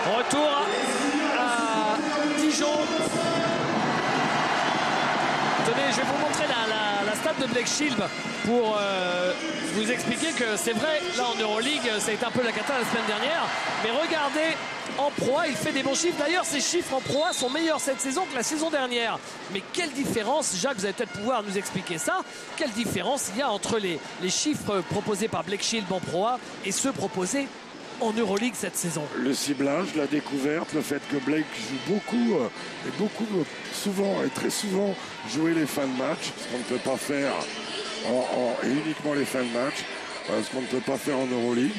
Retour à Dijon. Tenez, je vais vous montrer la stat de Blake Shield pour vous expliquer que c'est vrai, là en Euroleague, ça a été un peu la cata la semaine dernière. Mais regardez, en Pro A, il fait des bons chiffres. D'ailleurs, ses chiffres en Pro A sont meilleurs cette saison que la saison dernière. Mais quelle différence, Jacques, vous allez peut-être pouvoir nous expliquer ça. Quelle différence il y a entre les chiffres proposés par Blake Shield en Pro A et ceux proposés en Euroleague cette saison? Le ciblage, la découverte, le fait que Blake joue beaucoup souvent et très souvent jouer les fins de match, ce qu'on ne peut pas faire et uniquement les fins de match, ce qu'on ne peut pas faire en Euroleague.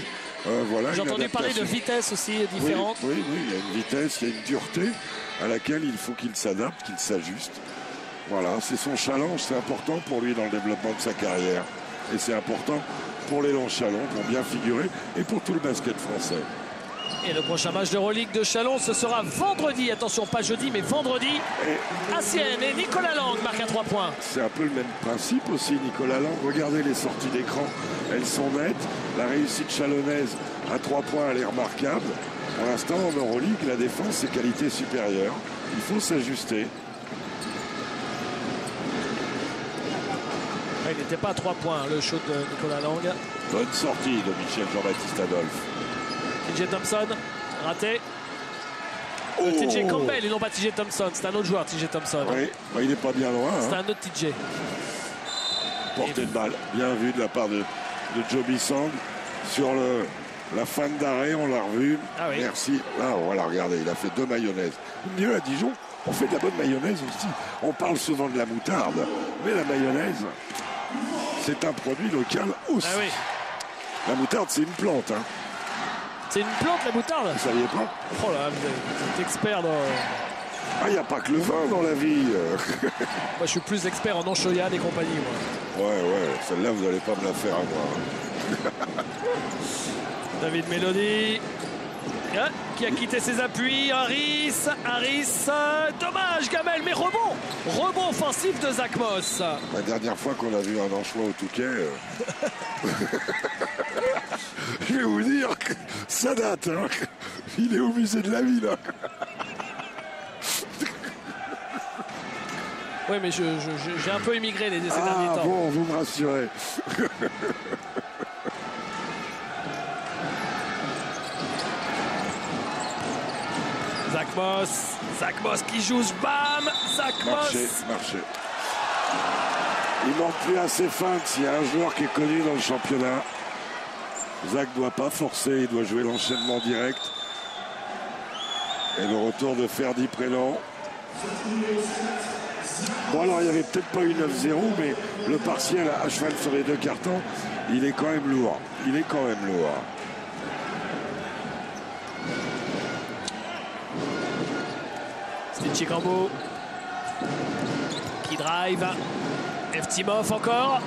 Voilà, j'ai entendu parler de vitesse aussi différente. Oui, il y a une vitesse, il y a une dureté à laquelle il faut qu'il s'adapte, qu'il s'ajuste. Voilà, c'est son challenge, c'est important pour lui dans le développement de sa carrière. Et c'est important pour les longs Chalon, pour bien figurer, et pour tout le basket français. Et le prochain match d'Euroleague de Chalon, ce sera vendredi. Attention, pas jeudi, mais vendredi. À Sienne. Et Nicolas Lang marque à 3 points. C'est un peu le même principe aussi, Nicolas Lang. Regardez les sorties d'écran, elles sont nettes. La réussite chalonnaise à 3 points, elle est remarquable. Pour l'instant, en Euroleague, la défense est qualité supérieure. Il faut s'ajuster. Il n'était pas à 3 points, le shoot de Nicolas Lang. Bonne sortie de Michel Jean-Baptiste Adolphe. TJ Thompson, raté. TJ Campbell, et non pas TJ Thompson. C'est un autre joueur, TJ Thompson. Oui, il n'est pas bien loin. C'est un autre TJ. Portée de balle, bien vu de la part de Joby Sang. Sur la fin d'arrêt, on l'a revu. Ah oui. Merci. Là, voilà, regardez, il a fait 2 mayonnaises. Mieux à Dijon, on fait de la bonne mayonnaise aussi. On parle souvent de la moutarde, mais la mayonnaise, c'est un produit local aussi. Ah oui. La moutarde, c'est une plante. Hein. C'est une plante, la moutarde? Vous saviez pas? Oh là, vous êtes expert dans... Ah, il n'y a pas que le vin dans la vie. Moi, je suis plus expert en anchoyade et compagnie. Moi. Ouais, celle-là, vous n'allez pas me la faire à moi. David Melody, qui a quitté ses appuis. Harris, dommage Gamel, mais rebond offensif de Zach Moss. La dernière fois qu'on a vu un anchois au Touquet, je vais vous dire que ça date. Hein. Il est au musée de la ville. Oui, mais j'ai un peu émigré ces derniers temps. Bon, vous me rassurez. Zach Moss qui joue, bam, Zach Moss. Marché. Il manque plus assez feinte. S'il y a un joueur qui est connu dans le championnat, Zach ne doit pas forcer, il doit jouer l'enchaînement direct. Et le retour de Ferdi Prélan. Bon, alors il n'y avait peut-être pas eu 9-0, mais le partiel à cheval sur les 2 cartons, il est quand même lourd. Stitch Cambo qui drive. Eftimov encore.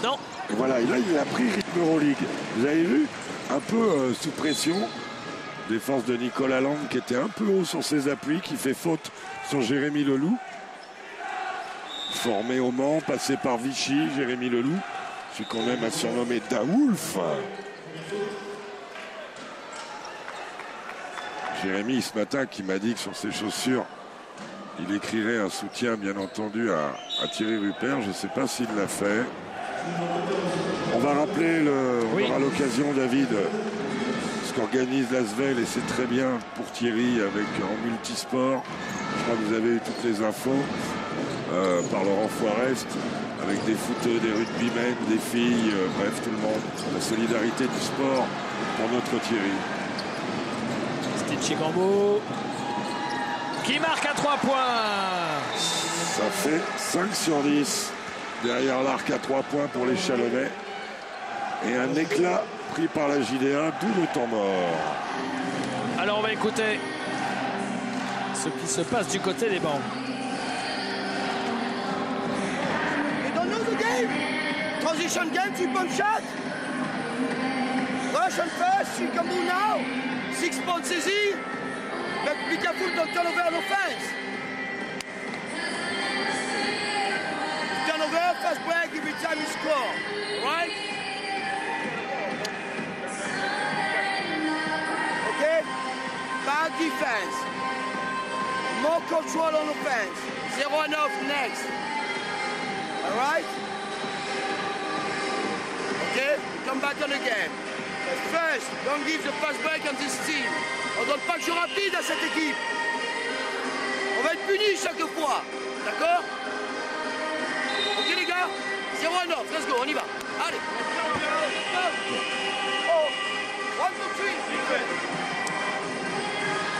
Non. Et voilà, et là il a pris rythme Euroleague. Vous avez vu, un peu sous pression. Défense de Nicolas Lang qui était un peu haut sur ses appuis, qui fait faute sur Jérémy Leloup. Formé au Mans, passé par Vichy, Jérémy Leloup. Celui qu'on aime à surnommer Daoulf. Jérémy, ce matin, qui m'a dit que sur ses chaussures, il écrirait un soutien, bien entendu, à Thierry Rupert. Je ne sais pas s'il l'a fait. On va rappeler, on aura l'occasion, David, ce qu'organise l'Asvel, et c'est très bien pour Thierry en multisport. Je crois que vous avez eu toutes les infos par Laurent Foirest, avec des footeux, des rugbymen, des filles, bref, tout le monde. La solidarité du sport pour notre Thierry. Stitch Cambo qui marque à 3 points. Ça fait 5 sur 10 derrière l'arc à 3 points pour les Chalonnais. Et un éclat pris par la JDA, d'où le temps mort. Alors on va écouter ce qui se passe du côté des bancs. You don't know the game? Transition game, 3-point shot. Rush on first, you can move now. 6 points easy. But be careful, don't turn over on offense. Turn over, fast break, every time you score. Right? Okay? more control on offense. 0-9 next. All right? Okay? Come back on the game. But first, don't give the fast break on this team. On donne pas le jeu rapide à cette équipe. On va être punis chaque fois. D'accord? Ok les gars? 0-9, let's go, on y va. Allez. Oh, 1, 2, 3.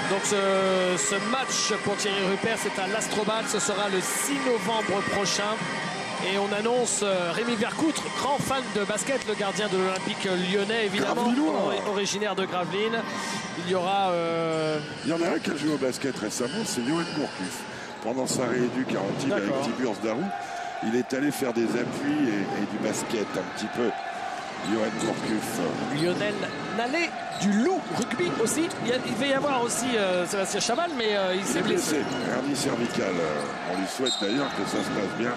Donc ce match pour Thierry Rupert, c'est à l'Astrobal. Ce sera le 6 novembre prochain. Et on annonce Rémi Vercoutre, grand fan de basket, le gardien de l'Olympique lyonnais, évidemment, originaire de Gravelines. Il y aura... Il y en a un qui a joué au basket récemment, c'est Johan Gourcuff. Pendant sa rééduque à Antibes avec Tiburce Darou, il est allé faire des appuis et du basket un petit peu. Johan Gourcuff. Lionel Nallet du Loup Rugby aussi. Il va y avoir aussi Sébastien Chaval, mais il s'est blessé. Hernie cervicale. On lui souhaite d'ailleurs que ça se passe bien.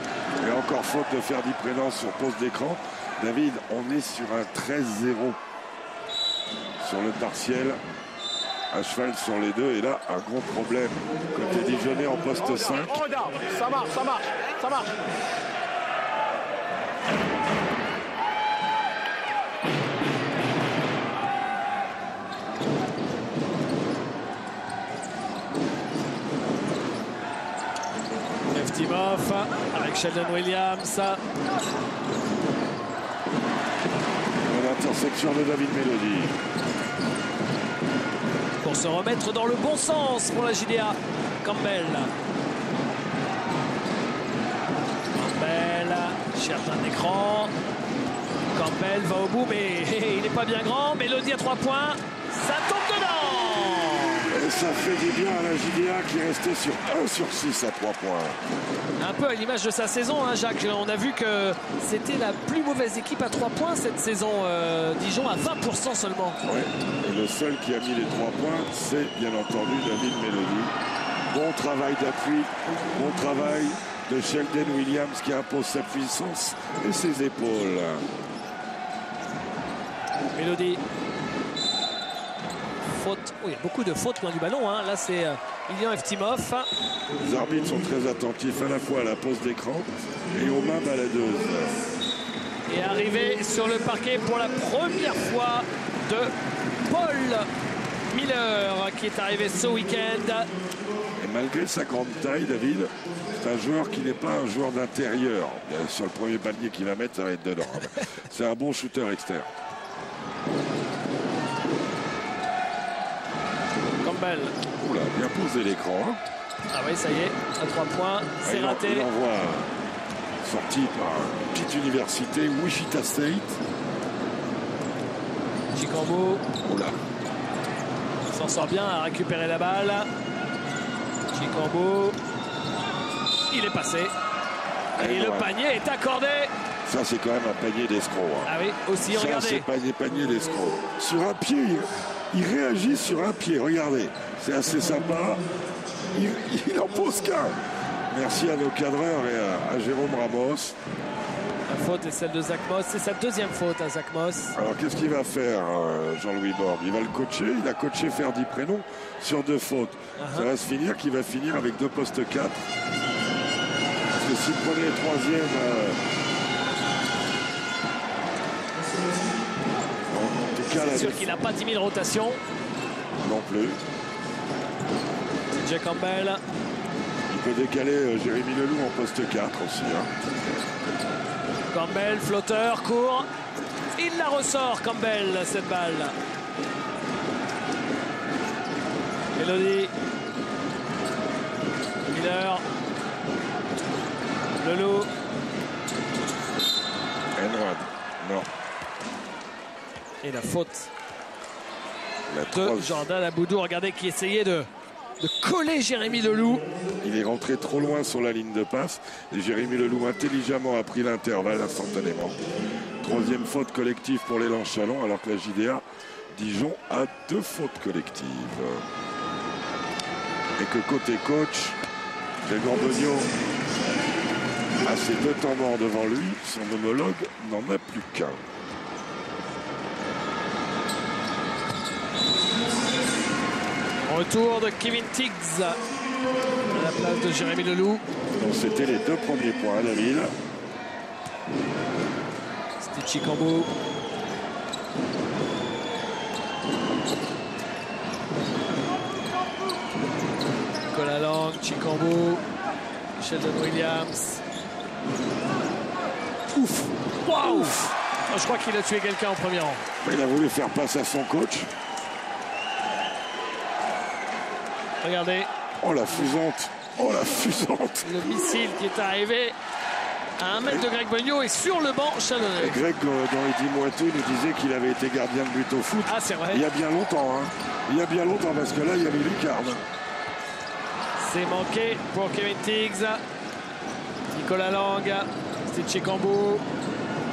Et encore faute de faire du prénom sur pause d'écran. David, on est sur un 13-0 sur le partiel. À cheval sur les deux. Et là, un gros problème. Côté Dijonais en poste 5. Ça marche, ça marche, ça marche. Eftimov avec Sheldon Williams. L'intersection de David Mélody. Pour se remettre dans le bon sens pour la JDA. Campbell. Campbell cherche un écran. Campbell va au bout, mais il n'est pas bien grand. Mélody à 3 points. Ça tombe dedans. Et ça fait du bien à la JDA qui est restée sur 1 sur 6 à 3 points. Un peu à l'image de sa saison, hein, Jacques. On a vu que c'était la plus mauvaise équipe à 3 points cette saison. Dijon à 20% seulement. Ouais. Et le seul qui a mis les 3 points, c'est bien entendu David Mélody. Bon travail d'appui, bon travail de Sheldon Williams qui impose sa puissance et ses épaules. Mélody. Faute. Oh, il y a beaucoup de fautes loin du ballon. Hein. Là, c'est Ilian Eftimov. Les arbitres sont très attentifs à la fois à la pause d'écran et aux mains baladeuses. Et arrivé sur le parquet pour la première fois de Paul Miller qui est arrivé ce week-end. Et malgré sa grande taille, David, c'est un joueur qui n'est pas un joueur d'intérieur. Sur le premier panier qu'il va mettre, ça va être dedans. C'est un bon shooter externe. Campbell. Oula, bien posé l'écran. Hein. Ah oui, ça y est, à 3 points, c'est raté. Il envoie sorti par une petite université, Wichita State. Chikambo. Oula. S'en sort bien à récupérer la balle. Chikambo. Il est passé. Et le panier est accordé. Ça, c'est quand même un panier d'escroc. Hein. Ah oui, aussi, ça, regardez. C'est panier d'escroc. Sur un pied, il réagit sur un pied. Regardez, c'est assez sympa. Il en pose qu'un. Merci à nos cadreurs et à Jérôme Ramos. La faute est celle de Zach Moss. C'est sa deuxième faute à Zach Moss. Alors, qu'est-ce qu'il va faire, Jean-Louis Borg? Il va le coacher. Il a coaché Ferdi Prénom sur 2 fautes. Ça va se finir qu'il va finir avec 2 postes 4. Parce que s'il prenait le 3e... C'est sûr qu'il n'a pas 10 000 rotations. Non plus. TJ Campbell. Il peut décaler Jérémy Leloup en poste 4 aussi. Hein. Campbell, flotteur, court. Il la ressort, Campbell, cette balle. Mélody. Miller. Leloup. Enrad. Non. Et la faute de Jordan Aboudou. Regardez qui essayait de coller Jérémy Leloup. Il est rentré trop loin sur la ligne de passe. Et Jérémy Leloup intelligemment a pris l'intervalle instantanément. 3e faute collective pour l'élan Chalon, alors que la JDA Dijon a 2 fautes collectives. Et que côté coach, Grégoire Beugnot a ses 2 temps morts devant lui. Son homologue n'en a plus qu'un. Retour de Kevin Tiggs À la place de Jérémy Leloup. Donc c'était les 2 premiers points, David. C'était Chikambo. Nicolas Lang, Chikambo, Sheldon Williams. Ouf! Waouh! Oh, je crois qu'il a tué quelqu'un en premier rang. Il a voulu faire passe à son coach. Regardez. Oh la fusante! Oh la fusante! Le missile qui est arrivé à 1 mètre de Greg Beugnot et sur le banc chalonnais. Et Greg, dans les 10 mois tout, nous disait qu'il avait été gardien de but au foot. Ah, c'est vrai. Il y a bien longtemps, hein. Il y a bien longtemps, parce que là, il y avait Lucarne. C'est manqué pour Kevin Tiggs. Nicolas Lang. C'était Chikambo.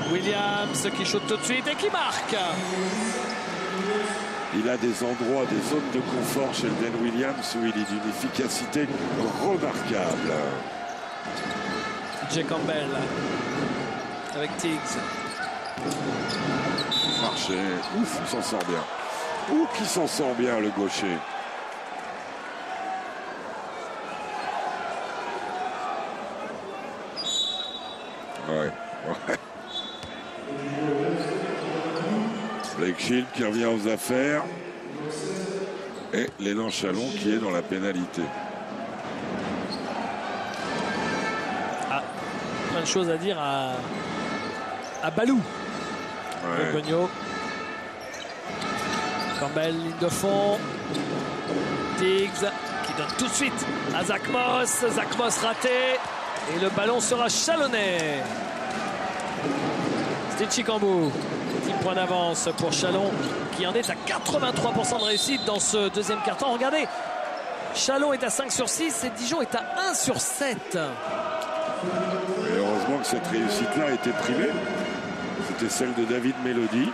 Williams qui shoot tout de suite et qui marque. Il a des endroits, des zones de confort chez Ben Williams où il est d'une efficacité remarquable. Jay Campbell avec Tiggs. Marché. Ouf, il s'en sort bien. Ouh, qui s'en sort bien, le gaucher. Ouais. Blake Shield qui revient aux affaires. Et l'élan Chalon qui est dans la pénalité. Ah, plein de choses à dire à Balou. Ouais. Beugnot. Campbell, ligne de fond. Tiggs qui donne tout de suite à Zach Moss. Zach Moss raté. Et le ballon sera chalonnais. C'était Chikambo. Petit point d'avance pour Chalon qui en est à 83% de réussite dans ce deuxième quart-temps. Regardez, Chalon est à 5 sur 6 et Dijon est à 1 sur 7. Et heureusement que cette réussite-là a été privée. C'était celle de David Mélody.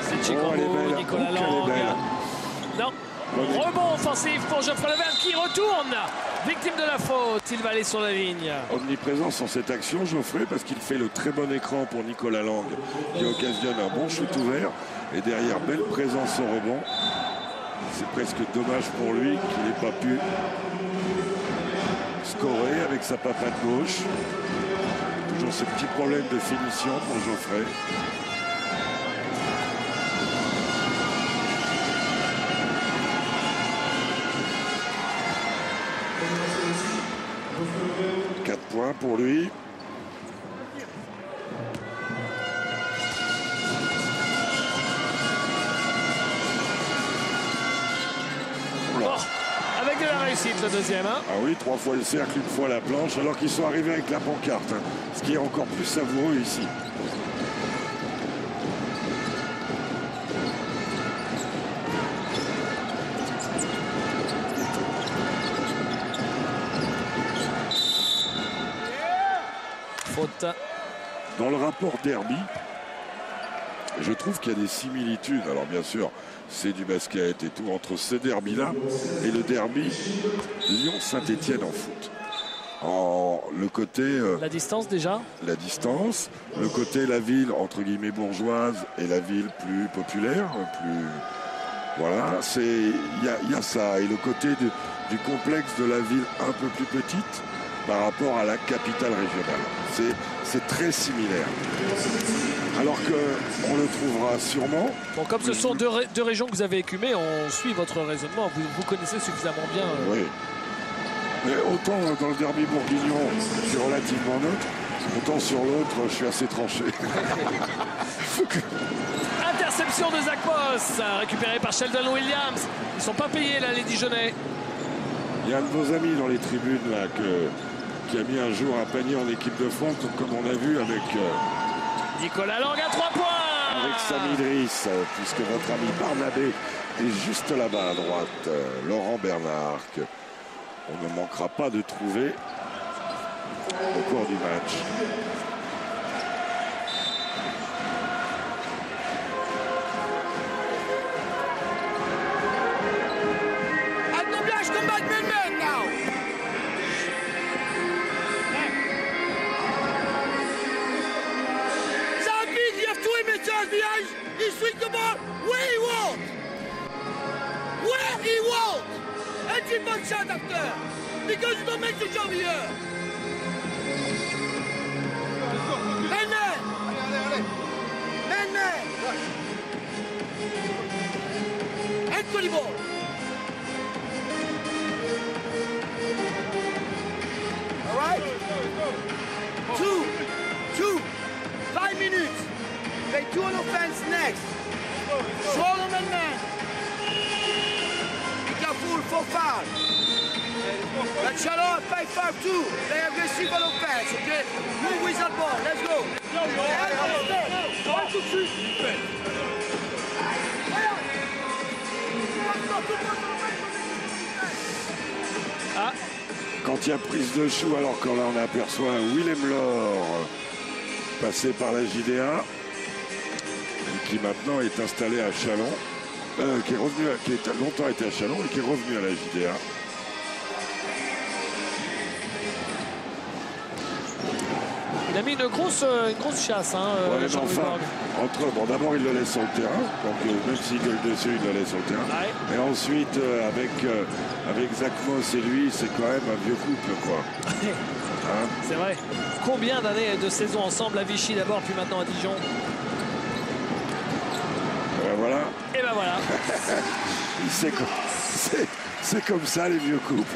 C'est Chikambo, belle. Nicolas Oh, Lang. qu'elle est belle. Non. Rebond offensif pour Geoffrey Levergne qui retourne. Victime de la faute, il va aller sur la ligne. Omniprésent sur cette action, Geoffrey, parce qu'il fait le très bon écran pour Nicolas Lang, qui occasionne un bon shoot ouvert. Et derrière, belle présence au rebond. C'est presque dommage pour lui qu'il n'ait pas pu scorer avec sa papate gauche. Toujours ce petit problème de finition pour Geoffrey. Points pour lui. Oh, avec de la réussite le deuxième. Hein. Ah oui, 3 fois le cercle, 1 fois la planche, alors qu'ils sont arrivés avec la pancarte. Hein, ce qui est encore plus savoureux ici. Faute. Dans le rapport derby, je trouve qu'il y a des similitudes. Alors bien sûr, c'est du basket et tout entre ce derby-là et le derby Lyon-Saint-Étienne en foot. Le côté... la distance déjà. La distance. Le côté la ville, entre guillemets, bourgeoise et la ville plus populaire, plus... Voilà, il y a ça. Et le côté du complexe de la ville un peu plus petite par rapport à la capitale régionale. C'est très similaire. Alors qu'on le trouvera sûrement. Bon, comme ce sont deux régions que vous avez écumées, on suit votre raisonnement. Vous connaissez suffisamment bien. Oui. Mais autant dans le derby bourguignon, je suis relativement neutre, autant sur l'autre, je suis assez tranché. Interception de Zach Moss, récupéré par Sheldon Williams. Ils ne sont pas payés là, les Dijonnais. Il y a un de vos amis dans les tribunes là qui a mis un jour un panier en équipe de France, comme on a vu avec Nicolas Lang à 3 points. Avec Sami Idriss, puisque votre ami Barnabé est juste là-bas à droite. Laurent Bernard, on ne manquera pas de trouver au cours du match. longer. Because you don't make the job here. Man, man. Man, man. Anthony ball. All right? 5 minutes. Play 2 on offense next. Throw the man. Be careful for foul. That's shallow, 5-5-2. Play aggressive on offense, okay? Move with that ball. Let's go. 1, 2, 3. Ah. Quand il y a prise de chou, alors quand là on aperçoit Willem Lore passé par la JDA, qui maintenant est installé à Chalon, qui a longtemps été à Chalon et qui est revenu à la JDA. Il a mis une grosse chasse, hein, Ouais, mais enfin, bon, d'abord il le laisse sur le terrain, donc même s'il gueule dessus, il le laisse sur le terrain. Ouais. Et ensuite, avec Zach Moss et lui, c'est quand même un vieux couple, quoi. Hein? C'est vrai. Combien d'années de saison ensemble à Vichy d'abord, puis maintenant à Dijon? Voilà. Et ben voilà. C'est comme ça, les vieux couples.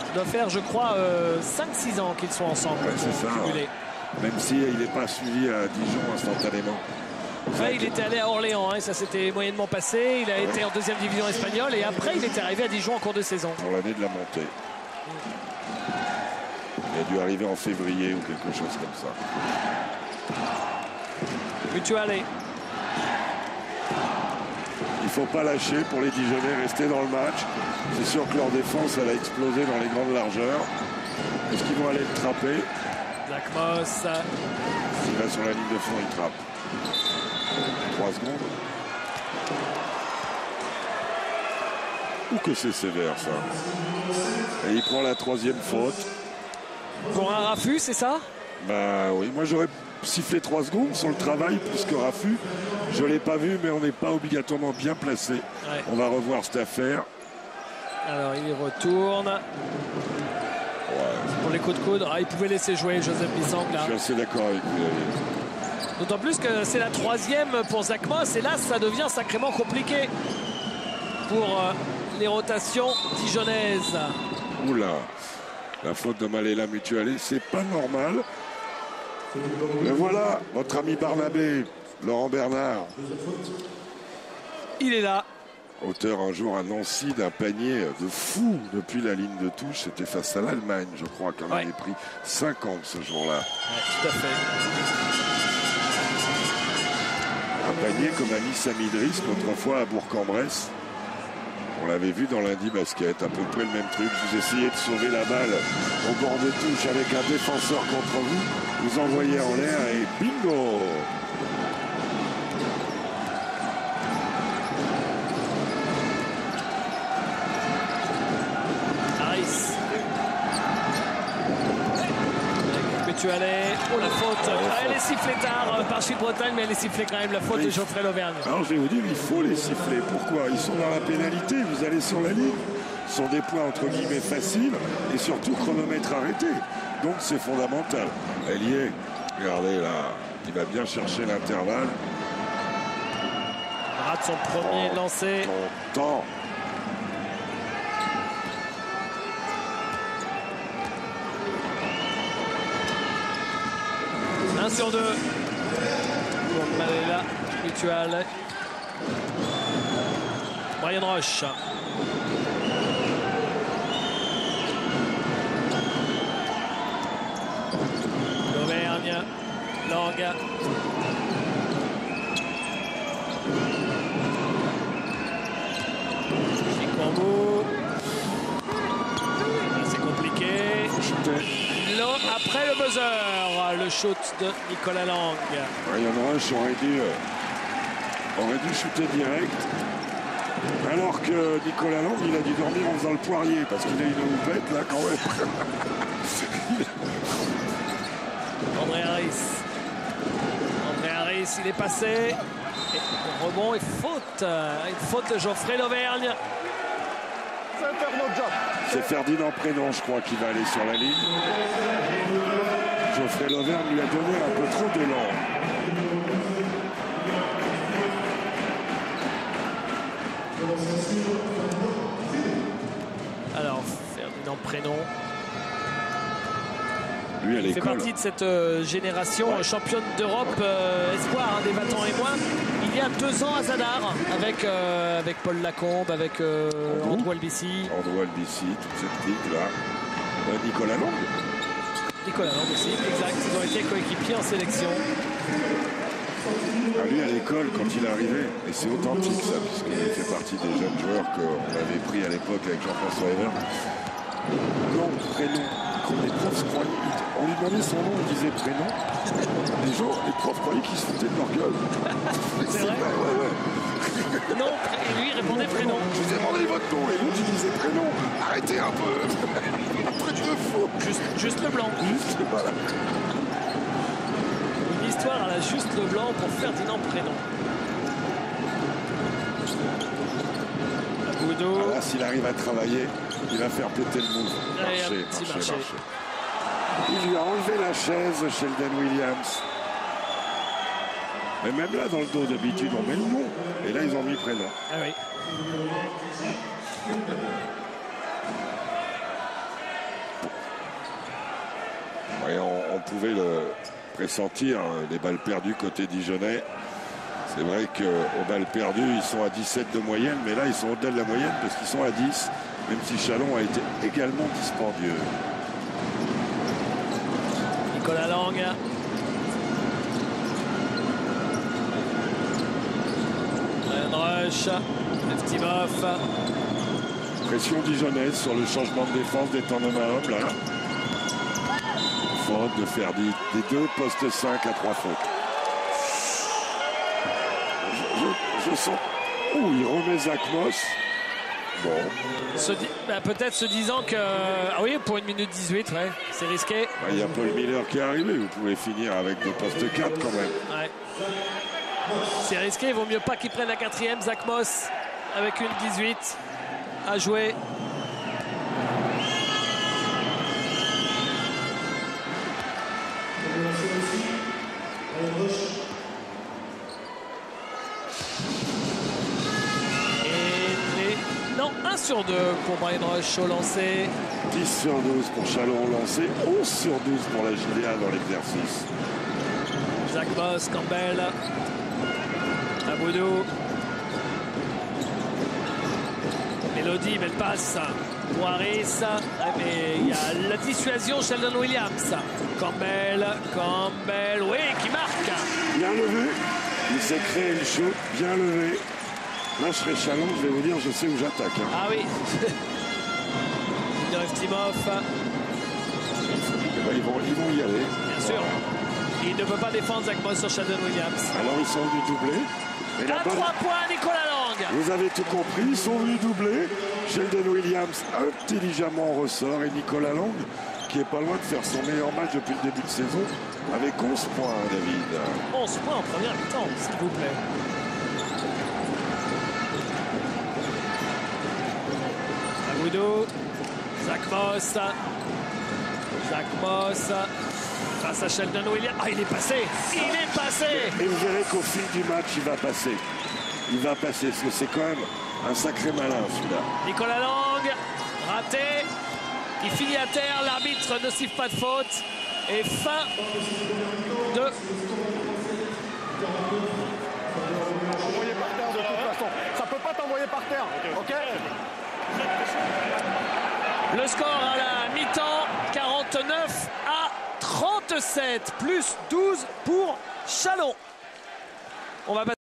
Ça doit faire, je crois, 5-6 ans qu'ils sont ensemble. Ouais, c'est ça. Cumulés. Même s'il n'est pas suivi à Dijon instantanément. Ouais, il était allé à Orléans, hein, ça s'était moyennement passé. Il a été en deuxième division espagnole et après il était arrivé à Dijon en cours de saison. Pour l'année de la montée. Il a dû arriver en février ou quelque chose comme ça. Mutuale. Il ne faut pas lâcher pour les Dijonnais, rester dans le match. C'est sûr que leur défense, elle a explosé dans les grandes largeurs. Est-ce qu'ils vont aller le trapper? Zach Moss. S'il va sur la ligne de fond, il trappe. 3 secondes. Ou que c'est sévère, ça. Et il prend la 3e faute. Pour un Raffut, c'est ça? Bah oui, moi j'aurais sifflé 3 secondes sur le travail plus que Raffut. Je ne l'ai pas vu, mais on n'est pas obligatoirement bien placé. Ouais. On va revoir cette affaire. Alors il retourne. Pour les coups de coude, il pouvait laisser jouer Joseph Bissang là. Je suis assez d'accord avec vous. D'autant plus que c'est la 3e pour Zach Moss et là ça devient sacrément compliqué pour les rotations dijonnaises. Oula, la faute de Maléla Mutuale, c'est pas normal. Mais voilà, votre ami Barnabé, Laurent Bernard. Il est là. Auteur un jour à Nancy d'un panier de fou depuis la ligne de touche. C'était face à l'Allemagne, je crois, qu'on avait pris 50 ce jour-là. Ouais, tout à fait. Un panier comme a mis Sami Driss autrefois à Bourg-en-Bresse. On l'avait vu dans lundi basket, à peu près le même truc. Vous essayez de sauver la balle au bord de touche avec un défenseur contre vous. Vous envoyez en l'air et bingo! Harris. Mutuale. Oh la faute. Elle est sifflée tard par Sud-Bretagne, mais elle est sifflée quand même, la faute de Geoffrey Lauvergne. Alors je vais vous dire, il faut les siffler. Pourquoi? Ils sont dans la pénalité, vous allez sur la ligne. Ce sont des points entre guillemets faciles et surtout chronomètre arrêté. Donc c'est fondamental. Elle y est. Regardez là, il va bien chercher l'intervalle. Rate son premier lancé. Longtemps. Un sur 2 pour Maléla Mutuale. Brian Roche. L'Auvergne. Lang. Chikambo. C'est compliqué. Après le buzzer, le shoot de Nicolas Lang. Brian Roche aurait dû shooter direct. Alors que Nicolas Lang, il a dû dormir en faisant le poirier parce qu'il a une houppette là quand même. André Harris. Il est passé. Et rebond et faute. Une faute de Geoffrey Lauvergne. C'est Ferdinand Prénom, je crois, qui va aller sur la ligne. Geoffrey Lauvergne lui a donné un peu trop d'élan. Alors, Ferdinand Prénom. Lui, à Il fait l'école. partie de cette génération championne d'Europe espoir des battants et moins. Il y a 2 ans à Zadar avec Paul Lacombe, avec Andrew Albici. Andrew Albici, toute cette clique-là. Nicolas Lang. Nicolas Lang aussi, exact. Ils ont été coéquipiers en sélection. Ah, lui, à l'école, quand il est arrivé, et c'est authentique ça, puisqu'il fait partie des jeunes joueurs qu'on avait pris à l'époque avec Jean-François Evert. Nom, prénom. Quand les profs croyaient, on lui demandait son nom, il disait prénom. Les profs croyaient qu'ils se foutaient de leur gueule. C'est vrai. Ouais. Non, et lui il répondait prénom. Je vous ai demandé votre nom, et l'autre il disait prénom. Arrêtez un peu. Un truc de fou. Juste le blanc. Juste, voilà. Une histoire à la juste le blanc pour Ferdinand Prénom. Boudou. Ah là, s'il arrive à travailler, il va faire péter le move. Allez, Marcher. Il lui a enlevé la chaise, Sheldon Williams. Mais même là, dans le dos, d'habitude, on met le nom. Et là, ils ont mis prénom. Ah oui. Ouais, on pouvait le pressentir, hein, les balles perdues côté Dijonais. C'est vrai qu'aux balles perdues, ils sont à 17 de moyenne, mais là, ils sont au-delà de la moyenne parce qu'ils sont à 10, même si Chalon a été également dispendieux. Nicolas Lang. Ryan Rush. Eftimov. Pression dijonnaise sur le changement de défense des temps de Mahom, là. Faute de Ferdi. Des 2 postes 5 à 3 fautes. Je sens. Oh, il remet Zach Moss. Bon. Peut-être se disant que. Ah oui, pour 1 minute 18, ouais, c'est risqué. Il y a Paul Miller qui est arrivé. Vous pouvez finir avec 2 postes 4 quand même. Ouais. C'est risqué, il vaut mieux pas qu'il prenne la 4e. Zach Moss avec une 18 à jouer. Non, 1 sur 2 pour Brian Rush au lancer. 10 sur 12 pour Chalon au lancer. 11 sur 12 pour la JDA dans l'exercice. Zach Moss, Campbell. Aboudou. Mélodie, belle passe pour Harris. Mais il y a la dissuasion Sheldon Williams. Campbell, oui, qui marque. Bien levé. Il s'est créé le shoot. Bien levé. Là, je serai Chalon, je vais vous dire, je sais où j'attaque. Hein. Ah oui. Eftimov. Ils vont y aller. Bien sûr. Il ne peut pas défendre Zach Moss sur Sheldon Williams. Alors, ils sont venus doubler. Et la À balle... 3 points, Nicolas Lang. Vous avez tout compris, ils sont venus doubler. Sheldon Williams intelligemment en ressort et Nicolas Lang, qui est pas loin de faire son meilleur match depuis le début de saison, avec 11 points, David. 11 points en première mi-temps, s'il vous plaît. Aboudou. Zach Moss. Face à Sheldon Williams. Ah, il est passé. Et vous verrez qu'au fil du match, il va passer. Parce que c'est quand même un sacré malin, celui-là. Nicolas Lang, raté. Il finit à terre. L'arbitre ne siffle pas de faute. Et fin de... T'envoyer par terre de toute façon. Ça peut pas t'envoyer par terre. Ok. Le score à la mi-temps, 49 à 37, plus 12 pour Chalon. On va passer